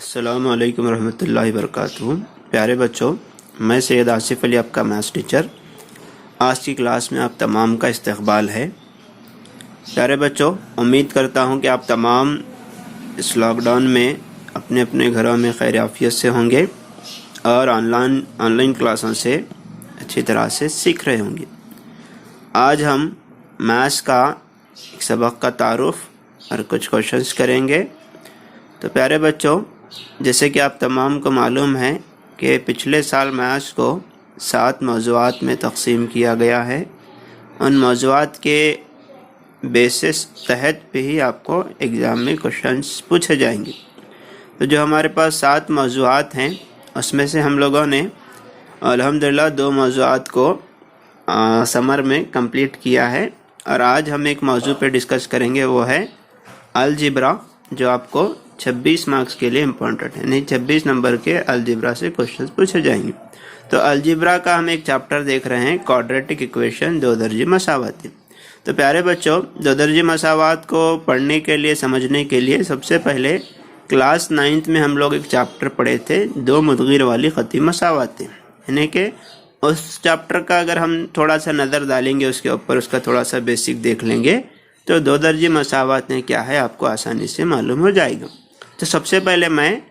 अस्सलामु अलैकुम रहमतुल्लाहि वबरकातुहू। प्यारे बच्चों, मैं सैयद आसिफ अली आपका मैथ्स टीचर। आज की क्लास में आप तमाम का इस्तकबाल है। प्यारे बच्चों, उम्मीद करता हूं कि आप तमाम इस लॉकडाउन में अपने अपने घरों में खैर आफियत से होंगे और ऑनलाइन क्लासों से अच्छी तरह से सीख रहे होंगे। आज हम मैथ्स का एक सबक का तारुफ और कुछ क्वेश्चंस करेंगे। तो प्यारे बच्चों, जैसे कि आप तमाम को मालूम है कि पिछले साल मैथ्स को 7 मौज़ूआत में तक़सीम किया गया है। उन मौज़ूआत के बेसिस तहत पे ही आपको एग्ज़ाम में क्वेश्चंस पूछे जाएंगे। तो जो हमारे पास 7 मौज़ूआत हैं उसमें से हम लोगों ने अल्हम्दुलिल्लाह 2 मौज़ूआत को समर में कंप्लीट किया है और आज हम एक मौजू पे डिस्कस करेंगे, वो है अलजेब्रा, जो आपको 26 मार्क्स के लिए इम्पोर्टेंट है। नहीं, 26 नंबर के अलजेब्रा से क्वेश्चंस पूछे जाएंगे। तो अलजेब्रा का हम एक चैप्टर देख रहे हैं, क्वाड्रेटिक इक्वेशन, दो दर्जे मसावाती। तो प्यारे बच्चों, दो दर्जे मसावात को पढ़ने के लिए, समझने के लिए सबसे पहले क्लास 9th में हम लोग एक चैप्टर पढ़े थे, दो मुदगिर वाली खती मसावाती। यानी कि उस चैप्टर का अगर हम थोड़ा सा नज़र डालेंगे उसके ऊपर, उसका थोड़ा सा बेसिक देख लेंगे तो दो दर्जे मसावातें क्या है आपको आसानी से मालूम हो जाएगा। तो सबसे पहले मैं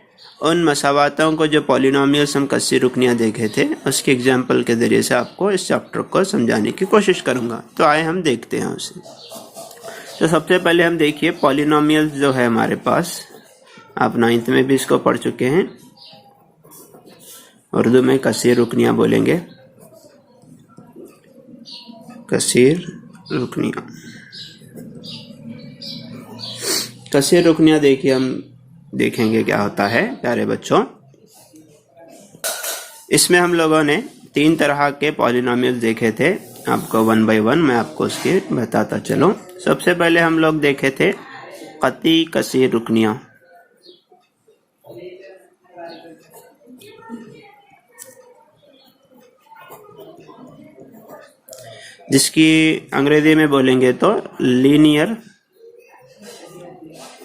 उन मसावातों को, जो पॉलिनोमियल्स हम कस्सी रुकनियाँ देखे थे, उसके एग्जाम्पल के ज़रिए से आपको इस चैप्टर को समझाने की कोशिश करूँगा। तो आए हम देखते हैं उसे। तो सबसे पहले हम देखिए पॉलिनोमियल्स जो है हमारे पास, आप 9th में भी इसको पढ़ चुके हैं। उर्दू में कसीर रुकनियाँ बोलेंगे, कसीर रुकनियाँ। कसीर रुकनियाँ देखिए, हम देखेंगे क्या होता है। प्यारे बच्चों, इसमें हम लोगों ने 3 तरह के पॉलिनोमियल देखे थे। आपको 1 by 1 मैं आपको उसके बताता चलूं। सबसे पहले हम लोग देखे थे कती कसीर रुकनियाँ। जिसकी अंग्रेजी में बोलेंगे तो लीनियर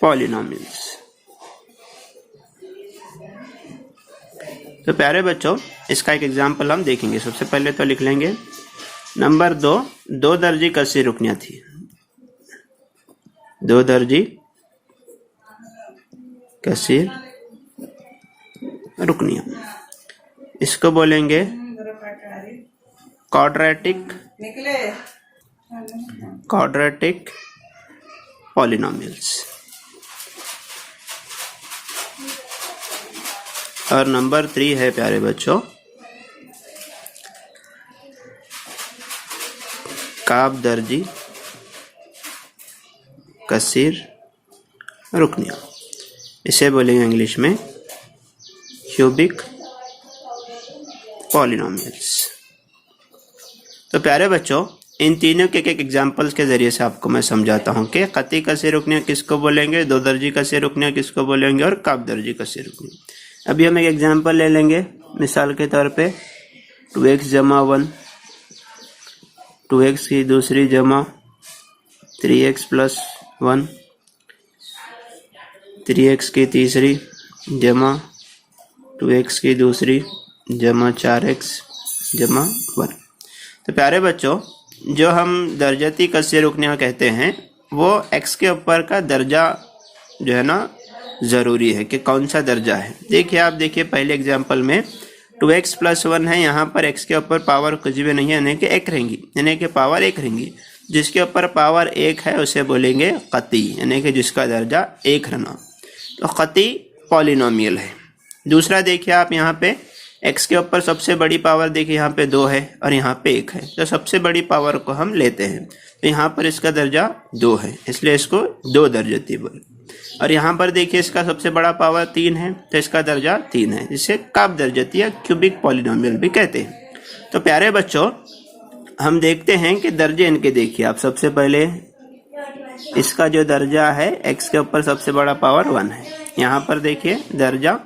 पॉलिनोमियल्स। तो प्यारे बच्चों, इसका एक एग्जाम्पल हम देखेंगे। सबसे पहले तो लिख लेंगे नंबर 2, दो दर्जी कसीर रुकनियाँ थी। दो दर्जी कसीर रुकनियाँ, इसको बोलेंगे क्वाड्रेटिक पॉलिनोमियल्स। और नंबर 3 है प्यारे बच्चों काब दर्जी कसीर रुकनियाँ। इसे बोलेंगे इंग्लिश में क्यूबिक पॉलिनोमियल्स। तो प्यारे बच्चों, इन तीनों के एक एग्जाम्पल्स के ज़रिए से आपको मैं समझाता हूँ कि कती कसीर रुकनियाँ किसको बोलेंगे, दो दर्जी कसीर रुकनियाँ किसको बोलेंगे और काब दर्जी कसीर रुकनियाँ। अभी हम एक एग्जाम्पल ले लेंगे। मिसाल के तौर पे 2x जमा 1, 2x की दूसरी जमा 3x प्लस 1, 3x की तीसरी जमा 2x की दूसरी जमा 4x जमा 1। तो प्यारे बच्चों, जो हम दर्जती कसीर रुकनियाँ कहते हैं, वो x के ऊपर का दर्जा जो है ना ज़रूरी है कि कौन सा दर्जा है। देखिए, आप देखिए पहले एग्जाम्पल में 2x प्लस 1 है, यहाँ पर x के ऊपर पावर कुछ भी नहीं है, यानी कि 1 रहेंगी, यानी कि पावर 1 रहेंगी। जिसके ऊपर पावर 1 है उसे बोलेंगे कती, यानी कि जिसका दर्जा 1 रहना। तो कती पॉलिनोमियल है। दूसरा देखिए आप, यहाँ पे x के ऊपर सबसे बड़ी पावर देखिए यहाँ पे 2 है और यहाँ पे 1 है, तो सबसे बड़ी पावर को हम लेते हैं। तो यहाँ पर इसका दर्जा 2 है, इसलिए इसको 2 दर्जती बोले। और यहाँ पर देखिए इसका सबसे बड़ा पावर 3 है, तो इसका दर्जा 3 है, जिसे काब दर्जती या क्यूबिक पॉलिनोमियल भी कहते हैं। तो प्यारे बच्चों, हम देखते हैं कि दर्जे इनके देखिए आप। सबसे पहले इसका जो दर्जा है, x के ऊपर सबसे बड़ा पावर 1 है। यहाँ पर देखिए दर्जा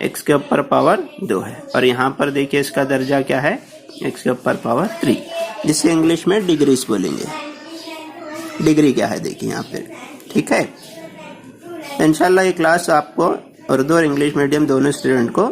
x के ऊपर पावर 2 है, और यहाँ पर देखिए इसका दर्जा क्या है, x के ऊपर पावर 3, जिसे इंग्लिश में डिग्रीज बोलेंगे। डिग्री क्या है देखिए यहाँ पे, ठीक है। इंशाल्लाह ये क्लास आपको उर्दू और इंग्लिश मीडियम दोनों स्टूडेंट को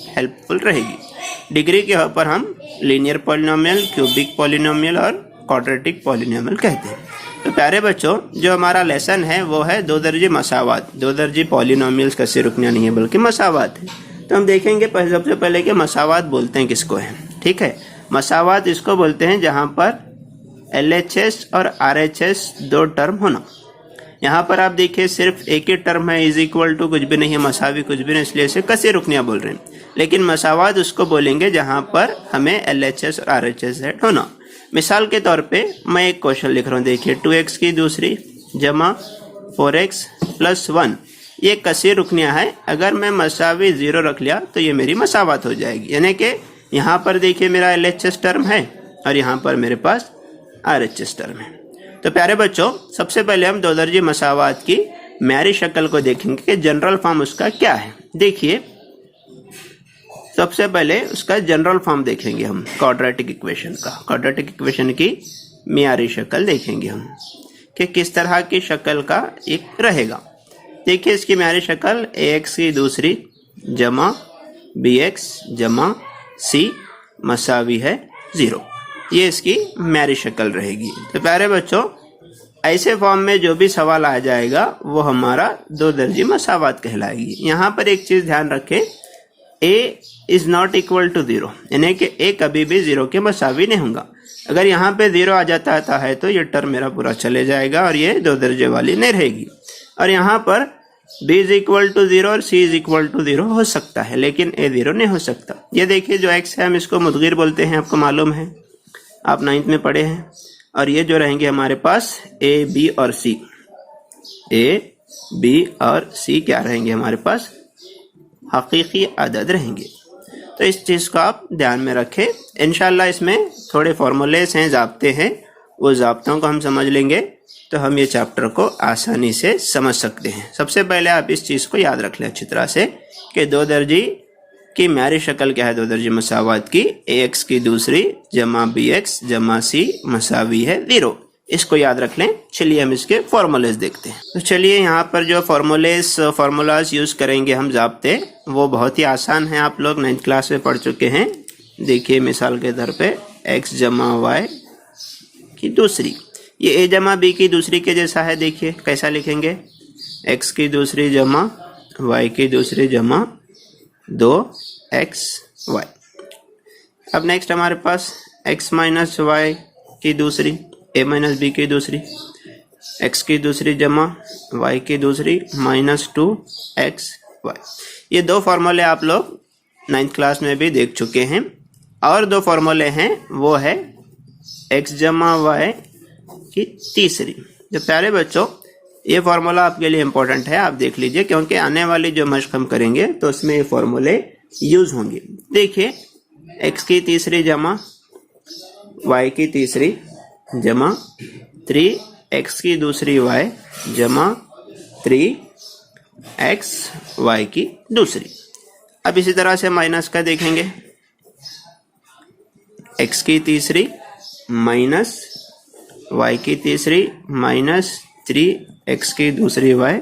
हेल्पफुल रहेगी। डिग्री के ऊपर हम लीनियर पॉलिनोमियल, क्यूबिक पॉलिनोमियल और क्वाड्रेटिक पॉलिनोमियल कहते हैं। तो प्यारे बच्चों, जो हमारा लेसन है वो है दो दर्जे मसावात। दो दर्जे पॉलिनोमियल्स कैसे रुकना नहीं है बल्कि मसावात है। तो हम देखेंगे सबसे पहले कि मसावात बोलते हैं किसको है। ठीक है, मसावात इसको बोलते हैं जहां पर LHS और RHS दो टर्म होना। यहाँ पर आप देखिए सिर्फ एक ही टर्म है, इज इक्वल टू कुछ भी नहीं है, मसावी कुछ भी नहीं, इसलिए इसे कसे रुकनिया बोल रहे हैं। लेकिन मसावात उसको बोलेंगे जहां पर हमें LHS और RHS सेट होना। मिसाल के तौर पे मैं एक क्वेश्चन लिख रहा हूँ, देखिए 2x की दूसरी जमा 4x प्लस 1, ये कसी रुकनिया है। अगर मैं मसावी 0 रख लिया तो ये मेरी मसावत हो जाएगी। यानी कि यहाँ पर देखिए मेरा LHS टर्म है और यहाँ पर मेरे पास RHS टर्म है। तो प्यारे बच्चों, सबसे पहले हम दो दर्जे मसावात की म्यारी शक्ल को देखेंगे कि जनरल फॉर्म उसका क्या है। देखिए सबसे पहले उसका जनरल फॉर्म देखेंगे हम क्वाड्रेटिक इक्वेशन का। क्वाड्रेटिक इक्वेशन की म्यारी शक्ल देखेंगे हम कि किस तरह की शक्ल का एक रहेगा। देखिए इसकी म्यारी शक्ल ax की दूसरी जमा bx जमा c मसावी है 0, ये इसकी म्यारी शक्ल रहेगी। तो प्यारे बच्चों, ऐसे फॉर्म में जो भी सवाल आ जाएगा वो हमारा दो दर्जे मसावत कहलाएगी। यहाँ पर एक चीज ध्यान रखें, a is not equal to 0, यानी कि a कभी भी 0 के मसावी नहीं होगा। अगर यहाँ पे 0 आ जाता है तो ये टर्म मेरा पूरा चले जाएगा और ये दो दर्जे वाली नहीं रहेगी। और यहाँ पर b इज इक्वल टू 0 और c इज इक्वल टू 0 हो सकता है, लेकिन a 0 नहीं हो सकता। ये देखिए जो x है हम इसको मुदगिर बोलते हैं, आपको मालूम है, आप 9th में पढ़े हैं। और ये जो रहेंगे हमारे पास a, b और c, a, b और c क्या रहेंगे हमारे पास, हकीकी अदद रहेंगे। तो इस चीज को आप ध्यान में रखें। इंशाल्लाह इसमें थोड़े फॉर्मूलेस हैं, जाब्ते हैं, वो जाब्तों को हम समझ लेंगे तो हम ये चैप्टर को आसानी से समझ सकते हैं। सबसे पहले आप इस चीज को याद रख लें अच्छी तरह से कि दो दर्जी की म्यारी शक्ल क्या है, दो दर्जे मसावत की, ax की दूसरी जमा bx जमा c मसावी है 0, इसको याद रख लें। चलिए हम इसके फॉर्मूलेस देखते हैं। तो चलिए यहाँ पर जो फॉर्मूलाज यूज करेंगे हम जाब्ते, वो बहुत ही आसान है, आप लोग 9th क्लास में पढ़ चुके हैं। देखिए मिसाल के तौर पे x जमा y की दूसरी, ये a जमा b की दूसरी के जैसा है। देखिए कैसा लिखेंगे, x की दूसरी जमा y की दूसरी जमा 2xy। अब नेक्स्ट हमारे पास x माइनस y की दूसरी, a माइनस b की दूसरी, x की दूसरी जमा y की दूसरी माइनस 2xy। ये दो फॉर्मूले आप लोग 9th क्लास में भी देख चुके हैं। और दो फॉर्मूले हैं, वो है x जमा y की तीसरी। जो प्यारे बच्चों, ये फॉर्मूला आपके लिए इम्पोर्टेंट है, आप देख लीजिए, क्योंकि आने वाली जो मश्क हम करेंगे तो उसमें ये फॉर्मूले यूज होंगे। देखिए x की तीसरी जमा y की तीसरी जमा 3x की दूसरी y जमा 3x y की दूसरी। अब इसी तरह से माइनस का देखेंगे, x की तीसरी माइनस y की तीसरी माइनस 3x की दूसरी y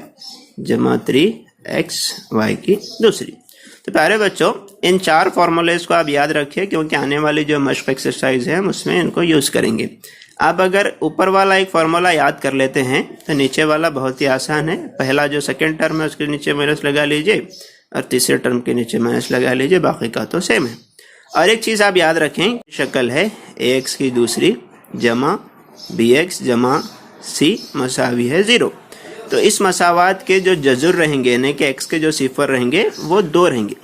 जमा 3xy की दूसरी। तो प्यारे बच्चों, इन चार फॉर्मूलेस को आप याद रखिए, क्योंकि आने वाली जो मश्क एक्सरसाइज है हम उसमें इनको यूज करेंगे। आप अगर ऊपर वाला एक फॉर्मूला याद कर लेते हैं तो नीचे वाला बहुत ही आसान है। पहला जो सेकंड टर्म है उसके नीचे माइनस लगा लीजिए और तीसरे टर्म के नीचे माइनस लगा लीजिए, बाकी का तो सेम है। और एक चीज आप याद रखें, शक्ल है ax की दूसरी जमा bx जमा c मसावी है 0। तो इस मसावात के जो जजुर रहेंगे, यानी कि x के जो सिफर रहेंगे वो 2 रहेंगे,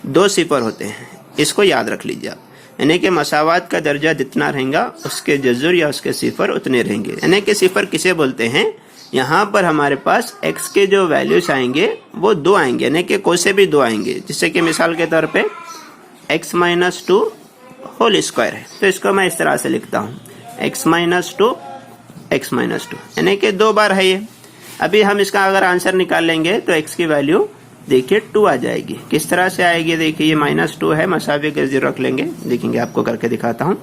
2 सिफर होते हैं, इसको याद रख लीजिए आप। यानी कि मसावात का दर्जा जितना रहेगा उसके जजुर या उसके सिफर उतने रहेंगे। यानी कि सिफर किसे बोलते हैं, यहाँ पर हमारे पास x के जो वैल्यूज आएंगे वो 2 आएंगे, यानी कि कोई से भी 2 आएंगे। जिससे कि मिसाल के तौर पे x माइनस 2 होल स्क्वायर है, तो इसको मैं इस तरह से लिखता हूँ x माइनस 2 x माइनस 2, यानी कि 2 बार है ये। अभी हम इसका अगर आंसर निकाल लेंगे तो x की वैल्यू देखिए 2 आ जाएगी। किस तरह से आएगी, देखिए ये माइनस 2 है, मसावी के 0 रख लेंगे, देखेंगे आपको करके दिखाता हूँ।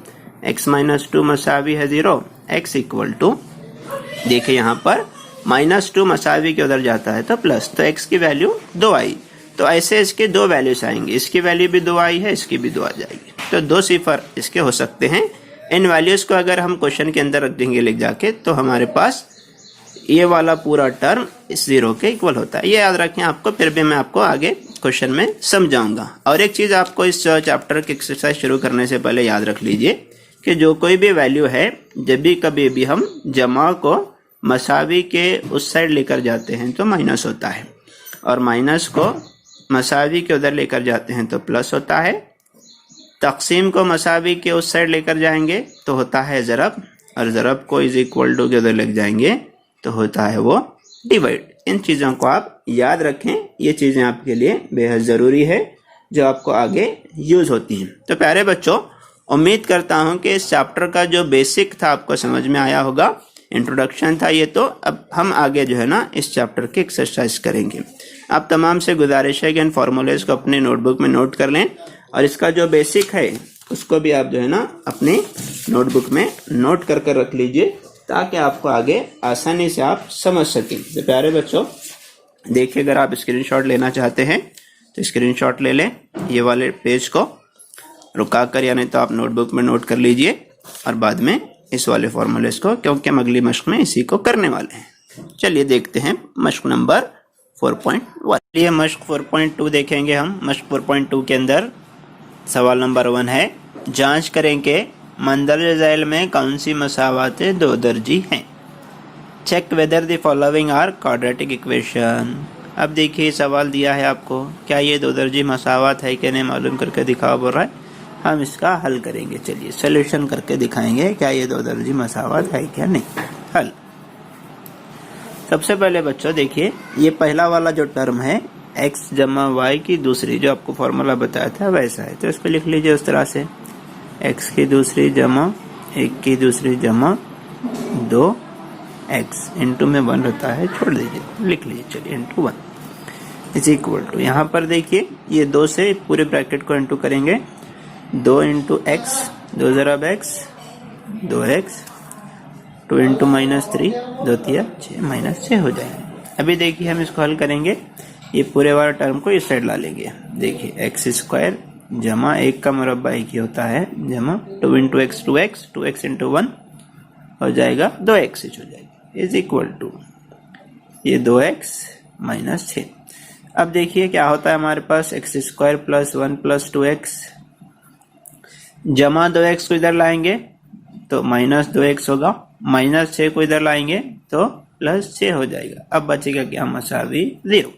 x माइनस 2 मसावी है 0, x इक्वल टू, देखिए यहाँ पर -2 मसावी के उधर जाता है तो प्लस, तो x की वैल्यू 2 आई। तो ऐसे इसके दो वैल्यूज आएंगे, इसकी वैल्यू भी 2 आई है, इसकी भी 2 आ जाएगी। तो 2 सिफर इसके हो सकते हैं। इन वैल्यूज को अगर हम क्वेश्चन के अंदर रख देंगे लिख जाके, तो हमारे पास ये वाला पूरा टर्म इस 0 के इक्वल होता है। ये याद रखें आपको, फिर भी मैं आपको आगे क्वेश्चन में समझाऊंगा। और एक चीज आपको इस चैप्टर की एक्सरसाइज शुरू करने से पहले याद रख लीजिए कि जो कोई भी वैल्यू है, जब भी कभी भी हम जमा को मसावी के उस साइड लेकर जाते हैं तो माइनस होता है, और माइनस को मसावी के उधर लेकर जाते हैं तो प्लस होता है। तकसीम को मसावी के उस साइड लेकर जाएंगे तो होता है ज़रब, और ज़रब को इज इक्वल टू के उधर लेकर जाएंगे तो होता है वो डिवाइड। इन चीज़ों को आप याद रखें, ये चीज़ें आपके लिए बेहद ज़रूरी है जो आपको आगे यूज़ होती हैं। तो प्यारे बच्चों, उम्मीद करता हूँ कि इस चैप्टर का जो बेसिक था आपको समझ में आया होगा। इंट्रोडक्शन था ये, तो अब हम आगे जो है ना इस चैप्टर की एक्सरसाइज करेंगे। आप तमाम से गुजारिश है कि इन फॉर्मूलेज को अपने नोटबुक में नोट कर लें, और इसका जो बेसिक है उसको भी आप जो है ना अपने नोटबुक में नोट कर कर रख लीजिए, ताकि आपको आगे आसानी से आप समझ सकें। तो प्यारे बच्चों देखिए, अगर आप स्क्रीनशॉट लेना चाहते हैं तो स्क्रीनशॉट ले लें, ये वाले पेज को रुका कर, यानी तो आप नोटबुक में नोट कर लीजिए, और बाद में इस वाले फॉर्मूलेज को, क्योंकि हम अगली मश्क में इसी को करने वाले हैं। चलिए देखते हैं मश्क नंबर 4.1। ये मश्क 4.2 देखेंगे हम। मश्क 4.2 के अंदर सवाल नंबर 1 है, जांच करें कि मंदरज झैल में कौन सी मसावातें दो दर्जी हैं। Check whether the following are quadratic equation. अब देखिए सवाल दिया है आपको, क्या ये दो दर्जी मसावात है कि नहीं मालूम करके दिखाओ बोल रहा है। हम इसका हल करेंगे। चलिए सोल्यूशन करके दिखाएंगे क्या ये दो दर्जी मसावात है क्या नहीं। हल, सबसे पहले बच्चों देखिए, ये पहला वाला जो टर्म है x जमा y की दूसरी, जो आपको फॉर्मूला बताया था वैसा है, तो इसको लिख लीजिए उस तरह से, x की दूसरी जमा 1 की दूसरी जमा 2x इंटू में 1 होता है, छोड़ दीजिए, लिख लीजिए। चलिए इंटू 1 इज इक्वल टू, यहाँ पर देखिए ये 2 से पूरे ब्रैकेट को इंटू करेंगे, 2 into x, 2 ज़रब x 2x, 2 into -3 2 3 6 -6 हो जाएगा। अभी देखिए हम इसको हल करेंगे, ये पूरे वाला टर्म को इस साइड ला लेंगे। देखिए एक्स स्क्वायर जमा 1 का मुरब्बा 1 ही होता है, जमा 2 into x 2x, 2x into 1 हो जाएगा 2x हो जाएगा, इज इक्वल टू ये 2x -6। अब देखिए क्या होता है हमारे पास, x square plus 1 plus 2x जमा 2x को इधर लाएंगे तो -2x होगा, -6 को इधर लाएंगे तो +6 हो जाएगा। अब बचेगा क्या, मसावी 0।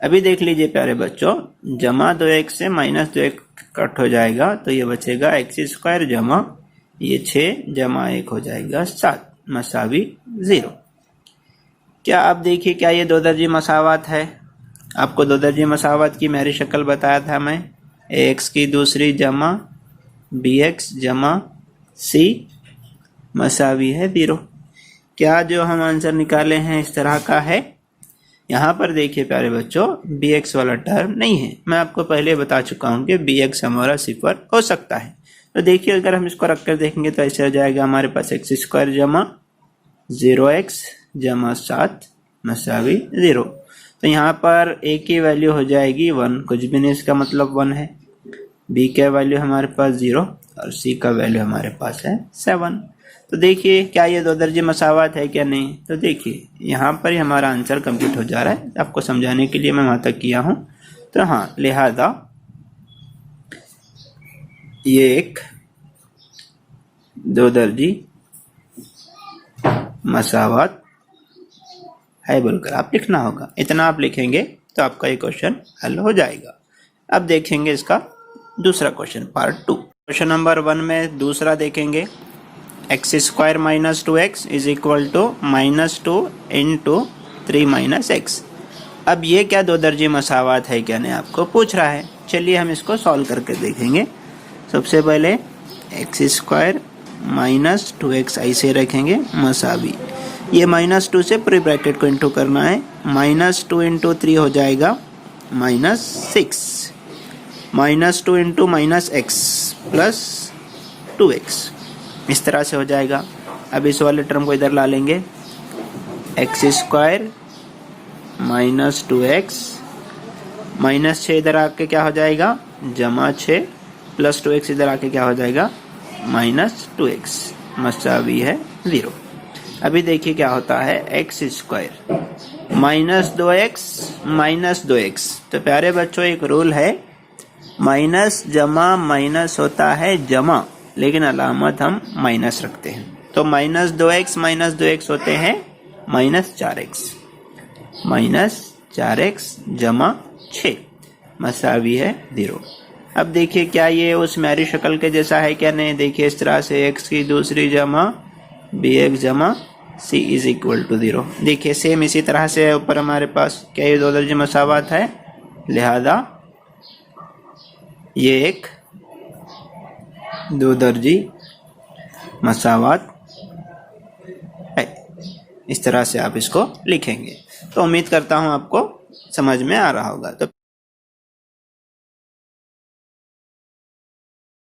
अभी देख लीजिए प्यारे बच्चों, जमा 2x से -2x कट हो जाएगा तो ये बचेगा एक्स स्क्वायर जमा ये 6 जमा 1 हो जाएगा 7, मसावी 0। क्या आप देखिए क्या ये दो दर्जी मसावात है। आपको दो दर्जी मसावात की मेरी शक्ल बताया था मैं, x की दूसरी जमा bx जमा c मसावी है 0। क्या जो हम आंसर निकाले हैं इस तरह का है। यहाँ पर देखिए प्यारे बच्चों, bx वाला टर्म नहीं है। मैं आपको पहले बता चुका हूँ कि bx हमारा सिफर हो सकता है। तो देखिए अगर हम इसको रख कर देखेंगे तो ऐसे हो जाएगा हमारे पास एक्स स्क्वायर जमा 0x जमा 7 मसावी 0। तो यहाँ पर a की वैल्यू हो जाएगी 1, कुछ भी नहीं, इसका मतलब 1 है। b का वैल्यू हमारे पास 0 और c का वैल्यू हमारे पास है 7। तो देखिए क्या ये दो दर्जे मसावात है क्या नहीं। तो देखिए यहाँ पर ही हमारा आंसर कंप्लीट हो जा रहा है। आपको समझाने के लिए मैं वहाँ तक किया हूँ। तो हाँ, लिहाजा ये एक दो दर्जी मसावात है बोलकर आप लिखना होगा। इतना आप लिखेंगे तो आपका ये क्वेश्चन हल हो जाएगा। अब देखेंगे इसका दूसरा क्वेश्चन, पार्ट 2। क्वेश्चन नंबर 1 में दूसरा देखेंगे, x square minus 2x is equal to -2 into 3 minus x. अब ये क्या दो दर्जे मसावात है क्या नहीं आपको पूछ रहा है। चलिए हम इसको सॉल्व करके देखेंगे। सबसे पहले एक्स स्क्वायर माइनस 2x ऐसे रखेंगे मसावी, ये -2 से पूरे ब्रैकेट को इंटू करना है, -2 इंटू 3 हो जाएगा -6, -2 इंटू -x प्लस 2x, इस तरह से हो जाएगा। अब इस वाले टर्म को इधर ला लेंगे, x square minus 2x minus 6 इधर आके क्या हो जाएगा जमा 6 प्लस 2x इधर आके क्या हो जाएगा माइनस 2x मसावी है 0। अभी देखिए क्या होता है एक्स स्क्वायर माइनस 2x तो प्यारे बच्चों एक रूल है माइनस जमा माइनस होता है जमा लेकिन अलामत हम माइनस रखते हैं तो माइनस 2x होते हैं माइनस 4x जमा 6 मसावी है 0। अब देखिए क्या ये उस म्यारी शक्ल के जैसा है क्या नहीं। देखिए इस तरह से x की दूसरी जमा bx जमा c इज इक्वल टू 0। देखिए सेम इसी तरह से ऊपर हमारे पास क्या ये दो दर्जे मसावत है लिहाजा ये एक दो दर्जी मसावत है। इस तरह से आप इसको लिखेंगे। तो उम्मीद करता हूँ आपको समझ में आ रहा होगा। तो